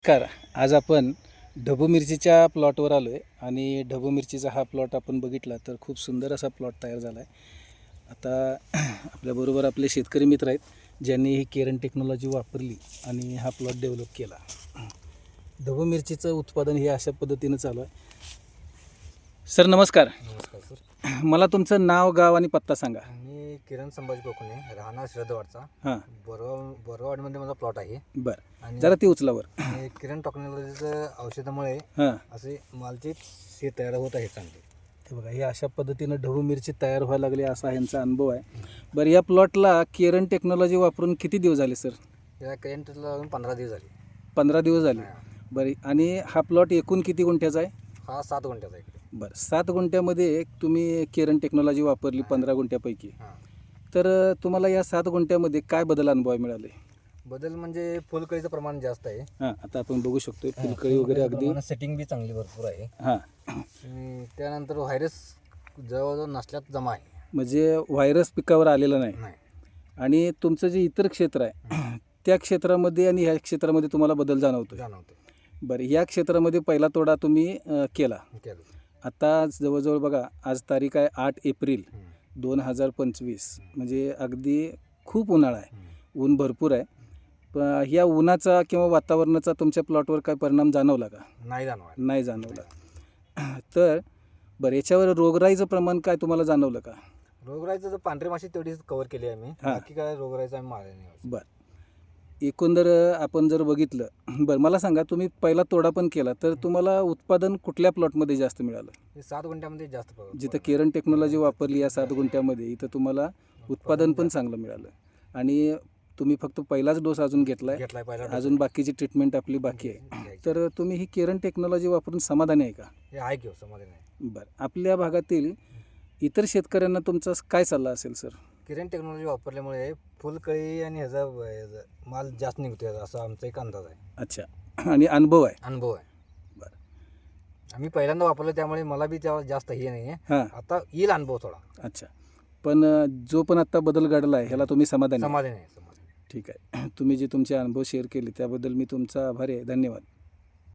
नमस्कार. आज आपण ढबू मिरचीच्या प्लॉटवर आलो आहे आणि ढबू मिरचीचा हा प्लॉट आपण बघितला तर खूप सुंदर असा प्लॉट तयार झाला आहे. आता आपल्याबरोबर आपले शेतकरी मित्र आहेत ज्यांनी ही केरन टेक्नॉलॉजी वापरली आणि हा प्लॉट डेव्हलप केला. ढबू मिरचीचं उत्पादन हे अशा पद्धतीनं चालू आहे. सर नमस्कार. नमस्कार सर. मला तुमचं नाव, गाव आणि पत्ता सांगा. मी किरण संभाजी कोकणे, राहणार श्रद्धवाडचा. हां बोरवाडमध्ये माझा प्लॉट आहे. बरं, आणि जरा ती उचलावर. किरण टेक्नॉलॉजीचं औषधामुळे हां असे मालचे हे तयार होत आहे चांगले. हे बघा, हे अशा पद्धतीनं ढबू मिरची तयार व्हायला लागली असा ह्यांचा अनुभव आहे. बरं, या प्लॉटला केरन टेक्नॉलॉजी वापरून किती दिवस झाले सर? या करंटला अजून 15 दिवस झाले. 15 दिवस झाले. बरं, आणि हा प्लॉट एकूण किती गुंठ्याचा आहे? हा 7 गुंठ्याचा आहे. बरं, 7 गुंठ्यामध्ये तुम्ही केरन टेक्नॉलॉजी वापरली 15 गुंठ्यापैकी. हां. तर तुम्हाला या 7 गुंठ्यामध्ये काय बदल अनुभव मिळाले? बदल म्हणजे फुलकळीचं प्रमाण जास्त आहे. हां, आता आपण बघू शकतो फुलकळी वगैरे अगदी. सेटिंग बी चांगली भरपूर आहे. हां, आणि त्यानंतर व्हायरस जवळजवळ नसल्यात जमा आहे. म्हणजे व्हायरस पिकावर आलेला नाही. नाही आणि तुमचं जे इतर क्षेत्र आहे त्या क्षेत्रामध्ये आणि ह्या क्षेत्रामध्ये तुम्हाला बदल जाणवतो? जाणवतं. बरं, या क्षेत्रामध्ये पहिला तोडा तुम्ही केला. केलं. आता जवळजवळ बघा, आज तारीख आहे 8 एप्रिल 2025. म्हणजे अगदी खूप उन्हाळा आहे, ऊन भरपूर आहे. या उन्हाचा किंवा वातावरणाचा तुमच्या प्लॉटवर काय परिणाम जाणवला का? नाही जाणवत. नाही जाणवला. तर बरं, याच्यावर रोगराईचं प्रमाण काय तुम्हाला जाणवलं का? रोगराईचं तर पांढरी माशी तेवढीच कव्हर केली आहे मी. हां. बाकी काय रोगराईचं आम्ही मारले नाही. बरं, एकंदर आपण जर बघितलं, बरं मला सांगा, तुम्ही पहिला तोडा पण केला तर तुम्हाला उत्पादन कुठल्या प्लॉटमध्ये जास्त मिळालं? हे 7 गुंठ्यामध्ये जास्त जिथं केरन टेक्नॉलॉजी वापरली या 7 गुंठ्यामध्ये, इथं तुम्हाला उत्पादन पण चांगलं मिळालं. आणि तुम्ही फक्त पहिलाच डोस अजून घेतलाय, घेतलाय पहिला. अजून बाकीची ट्रीटमेंट आपली बाकी आहे. तर तुम्ही ही केरन टेक्नॉलॉजी वापरून समाधानी आहे का? हे आहे की समाधान आहे. बरं, आपल्या भागातील इतर शेतकऱ्यांना तुमचा काय सल्ला असेल सर? किरण टेक्नॉलॉजी वापरल्यामुळे फुलकळी आणि ह्याचा माल जास्त निघतोय असा आमचा एक अंदाज आहे. अच्छा, आणि अनुभव आहे? अनुभव आहे. बरं. आम्ही पहिल्यांदा वापरलं त्यामुळे मला बी त्यावर जास्त हे नाही आहे. हां, आता येईल अनुभव थोडा. अच्छा. पण जो पण आता बदल घडला आहे ह्याला तुम्ही समाधानी आहे? समाधान आहे. ठीक आहे. तुम्ही जे तुमचे अनुभव शेअर केले त्याबद्दल मी तुमचा आभारी आहे. धन्यवाद.